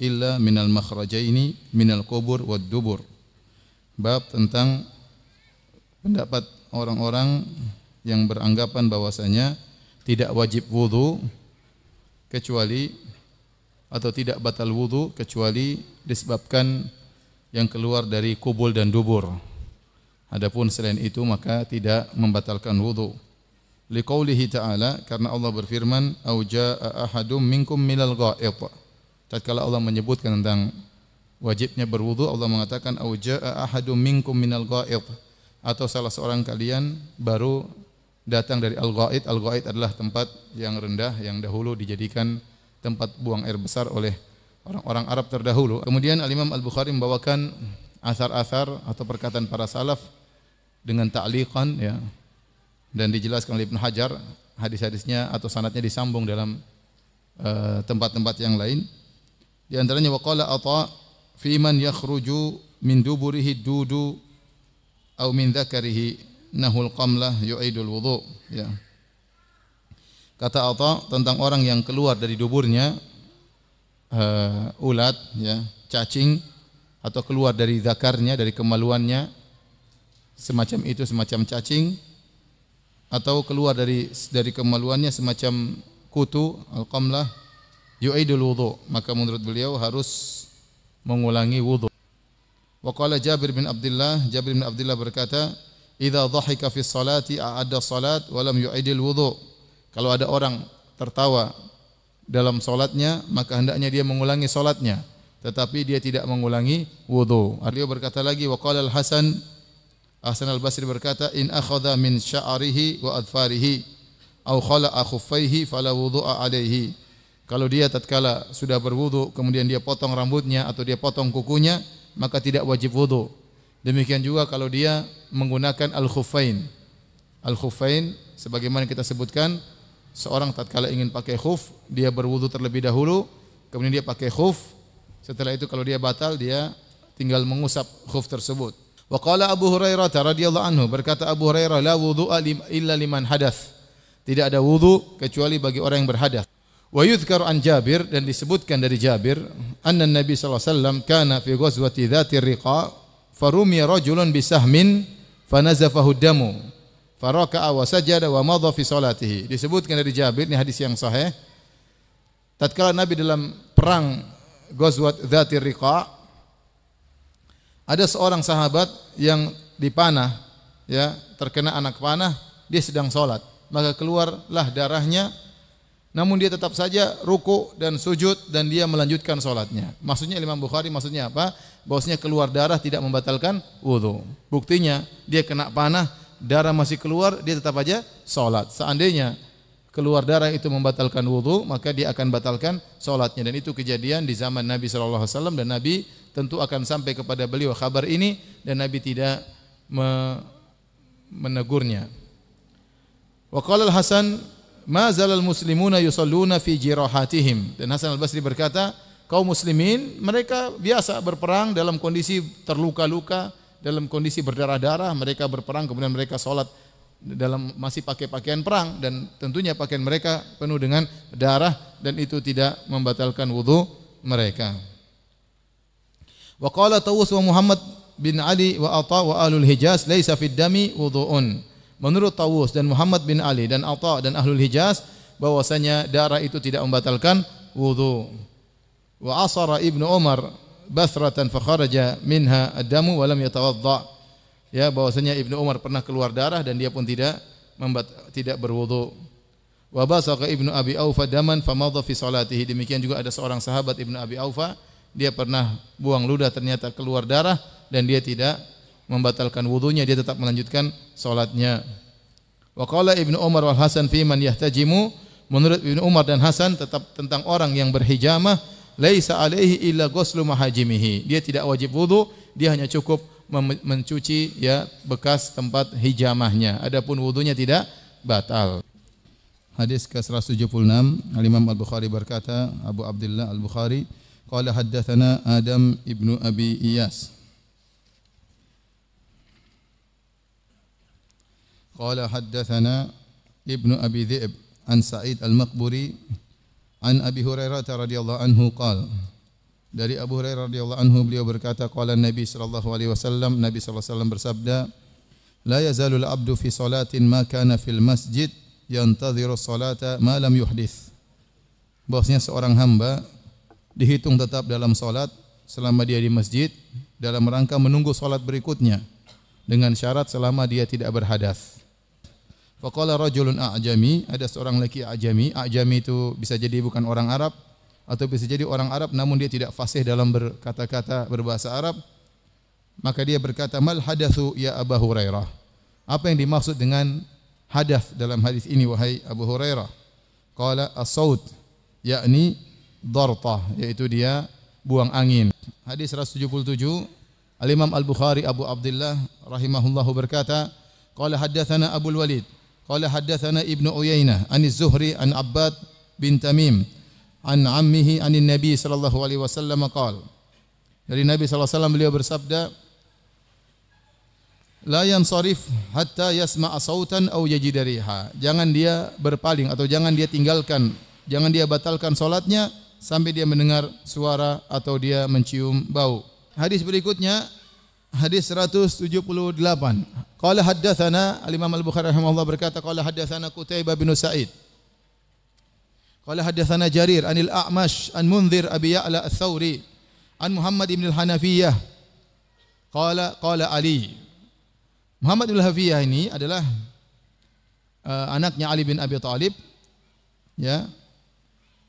illa minal makhrajaini minal qubur wad dubur. Bab tentang pendapat orang-orang yang beranggapan bahwasanya tidak wajib wudu kecuali atau tidak batal wudu kecuali disebabkan yang keluar dari kubul dan dubur. Adapun selain itu maka tidak membatalkan wudu. Liqaulihi ta'ala, karena Allah berfirman, au jaa ahadum minkum minal gha'it. Tatkala Allah menyebutkan tentang wajibnya berwudu, Allah mengatakan au jaa ahadum minkum minal gha'it, atau salah seorang kalian baru datang dari al-gha'it. Al-gha'it adalah tempat yang rendah yang dahulu dijadikan tempat buang air besar oleh orang-orang Arab terdahulu. Kemudian Al-Imam Al-Bukhari membawakan asar-asar atau perkataan para salaf dengan ta'liqan, ya, dan dijelaskan oleh Ibnu Hajar hadis-hadisnya atau sanadnya disambung dalam tempat-tempat yang lain. Di antaranya waqala Atha fi man yakhruju min duburihi dudu aw min dzakarihi nahul qamlah yu'idul wudu, ya. Kata Atha tentang orang yang keluar dari duburnya ulat, ya, cacing, atau keluar dari zakarnya, dari kemaluannya, semacam itu, semacam cacing, atau keluar dari kemaluannya semacam kutu, al-qamlah, yu'idul wudu, maka menurut beliau harus mengulangi wudu. Wa qala Jabir bin Abdullah berkata, idza dhahika fi sholati a'adda salat wa lam yu'idil wudu. Kalau ada orang tertawa dalam salatnya, maka hendaknya dia mengulangi salatnya, tetapi dia tidak mengulangi wudu. Beliau berkata lagi, wa qala Hasan al-Basri berkata, in akhadha min sya'rihi wa adfarihi aw khala'a khuffaihi fala wudu'a alaihi. Kalau dia tatkala sudah berwudu kemudian dia potong rambutnya atau dia potong kukunya, maka tidak wajib wudu. Demikian juga kalau dia menggunakan al-khuffain. Al-khuffain sebagaimana kita sebutkan, seorang tatkala ingin pakai khuf, dia berwudu terlebih dahulu, kemudian dia pakai khuf. Setelah itu kalau dia batal, dia tinggal mengusap khuf tersebut. Wa qala Abu Hurairah radhiyallahu anhu, berkata Abu Hurairah, la wudu'a illa liman hadath. Tidak ada wudu kecuali bagi orang yang berhadas. Wa yudhkar an Jabir, dan disebutkan dari Jabir, anna Nabi sallallahu alaihi wasallam kana fi ghazwati dzati riqa farumiya rajulun bisahmin fanazafahu damu faraka'a wa sajada wa madha fi salatihi. Disebutkan dari Jabir, ini hadis yang sahih, tatkala Nabi dalam perang ghazwat dzati riqa, ada seorang sahabat yang dipanah, ya, terkena anak panah, dia sedang salat, maka keluarlah darahnya, namun dia tetap saja ruku dan sujud dan dia melanjutkan salatnya. Maksudnya Imam Bukhari maksudnya apa? Bahwasanya keluar darah tidak membatalkan wudu. Buktinya dia kena panah, darah masih keluar, dia tetap aja salat. Seandainya keluar darah itu membatalkan wudu, maka dia akan batalkan salatnya. Dan itu kejadian di zaman Nabi sallallahu alaihi wasallam, dan Nabi tentu akan sampai kepada beliau kabar ini dan Nabi tidak menegurnya. Wa qala al-Hasan ma zalal muslimuna yusalluna fi jirahatihim. Dan Hasan al-Basri berkata, kaum muslimin mereka biasa berperang dalam kondisi terluka-luka, dalam kondisi berdarah-darah, mereka berperang kemudian mereka salat dalam masih pakai pakaian perang, dan tentunya pakaian mereka penuh dengan darah dan itu tidak membatalkan wudu mereka. Wa qala Tawus wa Muhammad bin Ali wa Atha wa ahlul Hijaz laisa fid dami wudu'un. Menurut Tawus dan Muhammad bin Ali dan Atha dan ahlul Hijaz bahwasanya darah itu tidak membatalkan wudu. Wa asara Ibnu Umar basratan fa kharaja minha ad-damu wa lam yatawadda. Ya, bahwasanya Ibnu Umar pernah keluar darah dan dia pun tidak berwudu. Wa basaqa Ibnu Abi Aufa daman famadha fi salatihi. Demikian juga ada seorang sahabat Ibnu Abi Aufa, dia pernah buang ludah ternyata keluar darah dan dia tidak membatalkan wudunya, dia tetap melanjutkan salatnya. Wa qala Ibnu Umar wal Hasan fi man yahtajimu, menurut Ibnu Umar dan Hasan tetap tentang orang yang berhijamah, laisa alaihi illa ghuslu mahajimihi. Dia tidak wajib wudu, dia hanya cukup mencuci, ya, bekas tempat hijamahnya. Adapun wudunya tidak batal. Hadis ke-176, Imam Al-Bukhari berkata, Abu Abdullah Al-Bukhari qala haddatsana Adam ibnu Abi Iyas qala haddatsana ibnu Abi Dhi'b an Sa'id al-Maqburi an Abi Hurairah radhiyallahu anhu qala Dari Abu Hurairah radhiyallahu anhu beliau berkata, qala Nabi sallallahu alaihi wasallam, Nabi sallallahu alaihi wasallam bersabda, la yazalul abdu fi salatin ma kana fil masjid yantadhiru salata ma lam yuhdits. Bahwasanya seorang hamba dihitung tetap dalam salat selama dia di masjid dalam rangka menunggu salat berikutnya dengan syarat selama dia tidak berhadas. Faqala rajulun a'jami, ada seorang lelaki a'jami. A'jami itu bisa jadi bukan orang Arab atau bisa jadi orang Arab namun dia tidak fasih dalam berkata-kata berbahasa Arab. Maka dia berkata, mal hadatsu ya Abu Hurairah. Apa yang dimaksud dengan hadath dalam hadis ini wahai Abu Hurairah? Qala as-saut, yakni dartah, yaitu dia buang angin. Hadis 177, Al-Imam Al-Bukhari Abu Abdullah rahimahullahu berkata, qala haddatsana Abul Walid, qala haddatsana Ibnu Uyainah an Az-Zuhri an Abbad bin Tamim an ammihi anin Nabi sallallahu alaihi wasallam qala. Dari Nabi sallallahu alaihi wasallam beliau bersabda, la yansarif hatta yasma'a sautan aw yajida riha. Jangan dia berpaling atau jangan dia tinggalkan, jangan dia batalkan salatnya sampai dia mendengar suara atau dia mencium bau. Hadis berikutnya hadis 178. Qala haddatsana Al-Imam Al-Bukhari rahimahullah berkata, qala haddatsana Qutaibah bin Sa'id. Qala haddatsana Jarir anil A'mash an Munzir Abi Ya'la Ats-Tsauri an Muhammad ibn al-Hanafiyah. Qala Ali. Muhammad ibn al-Hanafiyah ini adalah anaknya Ali bin Abi Thalib, ya.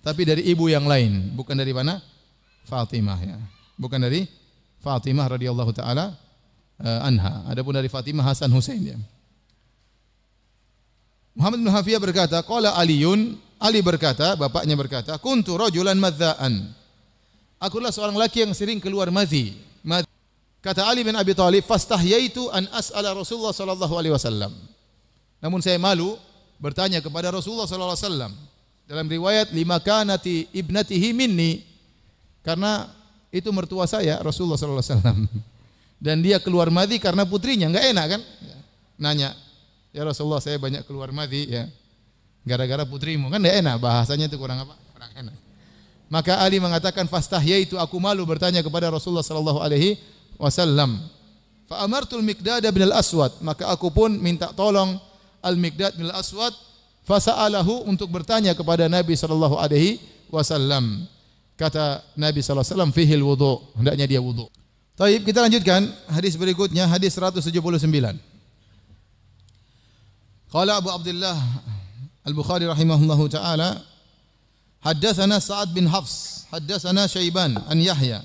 Tapi dari ibu yang lain, bukan dari mana? Fatimah, ya. Bukan dari Fatimah radhiyallahu taala anha. Adapun dari Fatimah Hasan Husain, ya. Muhammad bin Hafiyah berkata, qala Aliun, Ali berkata, bapaknya berkata, kuntu rajulan madzaan. Akulah seorang laki yang sering keluar madzi. Kata Ali bin Abi Thalib, fastahyaitu an as'ala Rasulullah sallallahu alaihi wasallam. Namun saya malu bertanya kepada Rasulullah sallallahu alaihi wasallam. Dalam riwayat lima kanati ibnatihi minni, karena itu mertua saya Rasulullah sallallahu alaihi wasallam. Dan dia keluar madzi karena putrinya, enggak enak kan? Nanya, ya Rasulullah saya banyak keluar madzi ya. Gara-gara putrimu, kan enggak enak bahasanya itu kurang apa? Kurang enak. Maka Ali mengatakan fastahyaitu, aku malu bertanya kepada Rasulullah sallallahu alaihi wasallam. Fa amartul Miqdad bin al-Aswad, maka aku pun minta tolong Al-Miqdad bin al-Aswad fasa'alahu untuk bertanya kepada Nabi sallallahu alaihi wasallam. Kata Nabi sallallahu alaihi wasallam fihil wudu, hendaknya dia wudu. Baik, kita lanjutkan hadis berikutnya, hadis 179. Qala Abu Abdullah Al-Bukhari rahimahullahu taala, haddatsana Sa'ad bin Hafs, haddatsana Syaiban an Yahya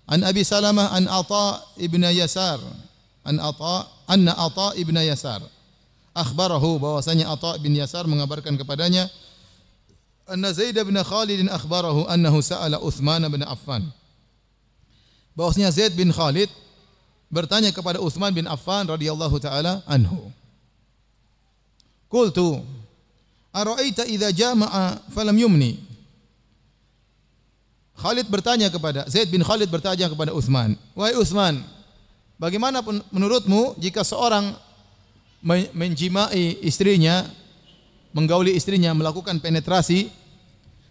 an Abi Salamah an Atha ibn Yasar, anna Atha ibn Yasar akhbarahu, bahwasanya Atha bin Yasar mengabarkan kepadanya, anna Zaid bin Khalid akhbarahu annahu sa'ala Utsman bin Affan, bahwasanya Zaid bin Khalid bertanya kepada Utsman bin Affan radhiyallahu taala anhu. Qultu ara'aita idza jama'a falam yumni. Khalid bertanya kepada Zaid bin Khalid bertanya kepada Utsman, wahai Utsman, bagaimana menurutmu jika seorang menjimai istrinya, menggauli istrinya, melakukan penetrasi,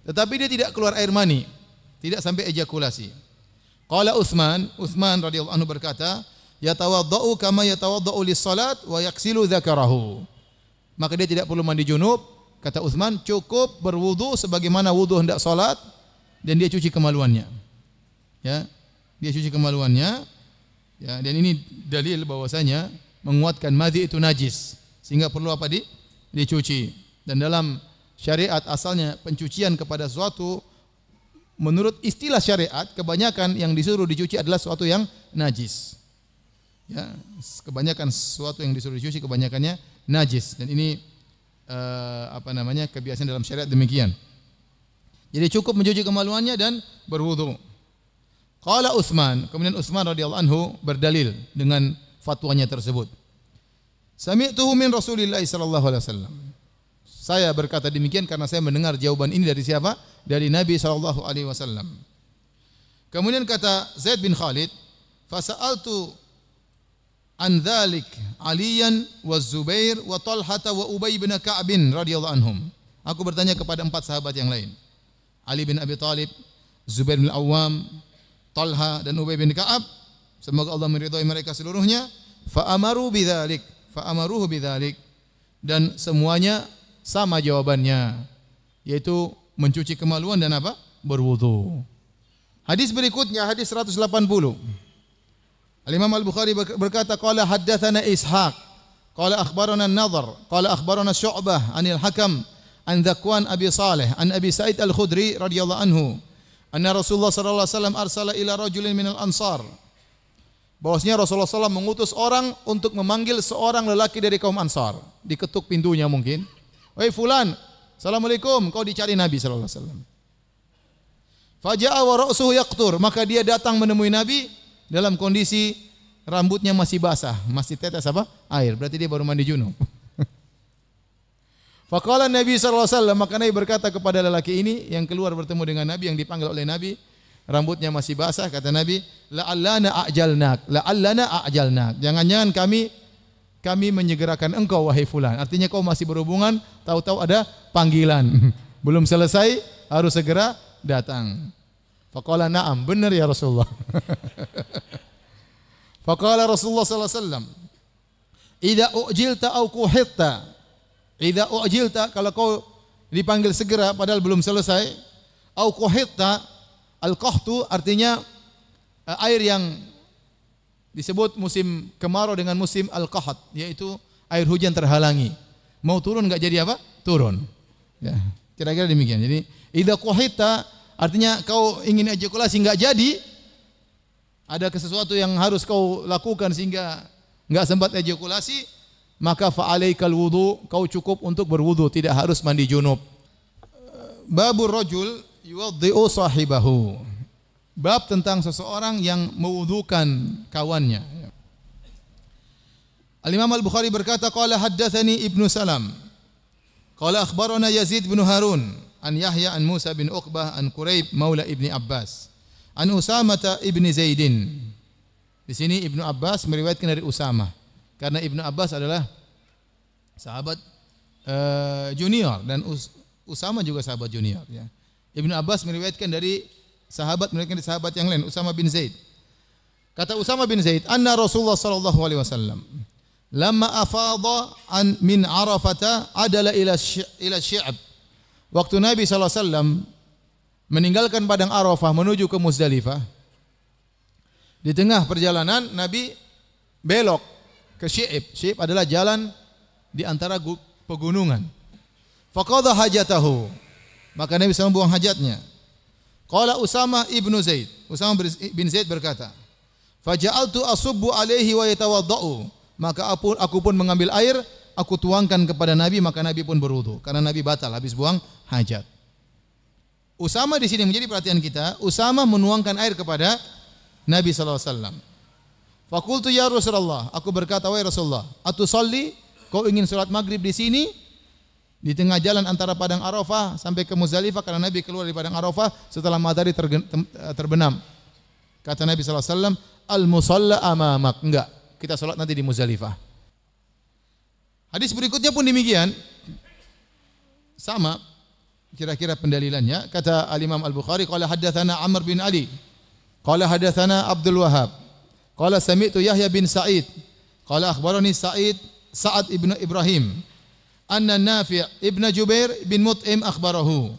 tetapi dia tidak keluar air mani, tidak sampai ejakulasi. Qala Utsman radhiyallahu anhu berkata, yatawaddau kama yatawaddau lis-salat wa yaksilu dzakarahu. Maka dia tidak perlu mandi junub, kata Utsman, cukup berwudu sebagaimana wudu hendak salat, dan dia cuci kemaluannya. Ya, dia cuci kemaluannya. Ya, dan ini dalil bahwasanya menguatkan madzi itu najis, sehingga perlu apa? Dicuci. Dan dalam syariat asalnya pencucian kepada sesuatu menurut istilah syariat kebanyakan yang disuruh dicuci adalah sesuatu yang najis. Ya, kebanyakan sesuatu yang disuruh dicuci kebanyakannya najis, dan ini kebiasaan dalam syariat demikian. Jadi cukup mencuci kemaluannya dan berwudu. Qala Utsman, kemudian Utsman radhiyallahu anhu berdalil dengan fatwanya tersebut. Sami'tuhu min Rasulillah sallallahu alaihi wasallam. Saya berkata demikian karena saya mendengar jawaban ini dari siapa? Dari Nabi sallallahu alaihi wasallam. Kemudian kata Zaid bin Khalid, fasa'altu an dzalik Aliyan wa Zubair wa Talhah wa Ubay bin Ka'b radhiyallahu anhum. Aku bertanya kepada 4 sahabat yang lain. Ali bin Abi Thalib, Zubair bin Awam, Talha dan Ubay bin Ka'ab, semoga Allah meridhai mereka seluruhnya, fa'amaruhu bidzalik, dan semuanya sama jawabannya, yaitu mencuci kemaluan dan apa? Berwudu. Hadis berikutnya, hadis 180. Al-Imam Al-Bukhari berkata, qala haddatsana Ishaq, qala akhbarana An-Nadhr, qala akhbarana Syu'bah anil Hakam an Dzakwan Abi Salih an Abi Sa'id Al-Khudri radhiyallahu anhu, anna Rasulullah sallallahu alaihi wasallam arsala ila rajulin minal ansar. Bahwasanya Rasulullah SAW mengutus orang untuk memanggil seorang lelaki dari kaum Ansar. Diketuk pintunya mungkin. Wahai fulan, assalamualaikum, kau dicari Nabi sallallahu alaihi wasallam. Faja'a wa ra'suhu yaqtur, maka dia datang menemui Nabi dalam kondisi rambutnya masih basah, masih tetes apa? Air. Berarti dia baru mandi junub. Faqala Nabi sallallahu alaihi wasallam, maka Nabi berkata kepada lelaki ini yang keluar bertemu dengan Nabi, yang dipanggil oleh Nabi, rambutnya masih basah, kata Nabi, la'allana a'jalnak. Jangan-jangan kami menyegerakan engkau wahai fulan. Artinya kau masih berhubungan, tahu-tahu ada panggilan. Belum selesai, harus segera datang. Faqala na'am, benar ya Rasulullah. Faqala Rasulullah sallallahu alaihi wasallam, idza ujilta au kuhitta. Idza ujilta, kalau kau dipanggil segera padahal belum selesai, au kuhitta, al-qahtu artinya air yang disebut musim kemarau dengan musim al-qahat, yaitu air hujan terhalangi. Mau turun enggak jadi apa? Turun. Ya, kira-kira demikian. Jadi idza kuhitta artinya kau ingin ejakulasi enggak jadi, ada sesuatu yang harus kau lakukan sehingga enggak sempat ejakulasi, maka fa'alaikal wudu, kau cukup untuk berwudu, tidak harus mandi junub. Babur rajul yuwaddi'u sahibahu. Bab tentang seseorang yang mewudukan kawannya. Al-Imam Al-Bukhari berkata, qala haddatsani Ibnu Salam, qala akhbarana Yazid bin Harun an Yahya an Musa bin Uqbah an Quraib maula Ibni Abbas an Usamah ibni Zaidin. Di sini Ibnu Abbas meriwayatkan dari Usamah, karena Ibnu Abbas adalah sahabat junior dan Usamah juga sahabat junior, ya. Ibnu Abbas meriwayatkan dari sahabat yang lain, Usamah bin Zaid. Kata Usamah bin Zaid, anna Rasulullah sallallahu alaihi wasallam lamma afadha min Arafata adala ila Syi'ab. Waktu Nabi sallallahu alaihi wasallam meninggalkan padang Arafah menuju ke Muzdalifah, di tengah perjalanan Nabi belok ke Syi'ab. Syi'ab adalah jalan di antara pegunungan. Faqadha hajatahu, maka Nabi SAW buang hajatnya. Qala Usamah ibnu Zaid, Usamah bin Zaid berkata, faja'altu asubbu alaihi wa yatawaddau, maka aku pun mengambil air, aku tuangkan kepada Nabi, maka Nabi pun berwudu, karena Nabi batal habis buang hajat. Usamah di sini menjadi perhatian kita. Usamah menuangkan air kepada Nabi sallallahu alaihi wasallam. Faqultu ya Rasulullah, aku berkata, wahai Rasulullah, atusalli, kau ingin salat maghrib di sini di tengah jalan antara padang Arafah sampai ke Muzdalifah, karena Nabi keluar dari padang Arafah setelah matahari terbenam. Kata Nabi sallallahu alaihi wasallam, al-musalla amamak. Enggak, kita salat nanti di Muzdalifah. Hadis berikutnya pun demikian. Sama kira-kira pendalilannya. Kata Al-Imam Al-Bukhari, qala haddatsana Amr bin Ali, qala haddatsana Abdul Wahhab, qala sami'tu Yahya bin Sa'id, qala akhbarani Sa'ad ibn Ibrahim, anna Nafi' ibn Jubair bin Mut'im akhbarahu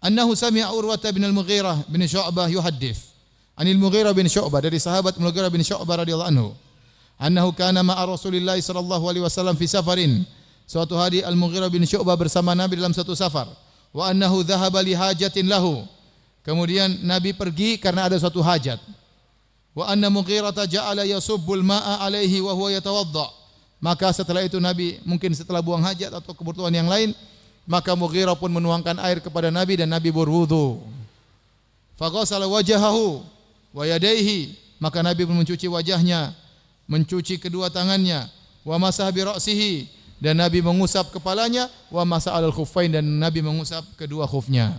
annahu sami'a Urwah bin Al-Mughirah bin Syu'bah yuhaddits anil Mughirah bin Syu'bah, dari sahabat Mughirah bin Syu'bah radhiyallahu anhu, annahu kana ma'a Rasulillah sallallahu alaihi wasallam fi safarin. Suatu hari Al-Mughirah bin Syu'bah bersama Nabi dalam satu safar. Wa annahu dhahaba li hajatin lahu. Kemudian Nabi pergi karena ada suatu hajat. Wa anna Mughirah ja'ala yasubbul ma'a alaihi wa huwa yatawadda. Maka setelah itu Nabi, mungkin setelah buang hajat atau kebutuhan yang lain, maka Mughirah pun menuangkan air kepada Nabi dan Nabi berwudu. Faghasala wajahahu wa yadayhi, maka Nabi pun mencuci wajahnya, mencuci kedua tangannya, wa masaha bi ra'sihi, dan Nabi mengusap kepalanya, wa masaha al khuffain, dan Nabi mengusap kedua khufnya.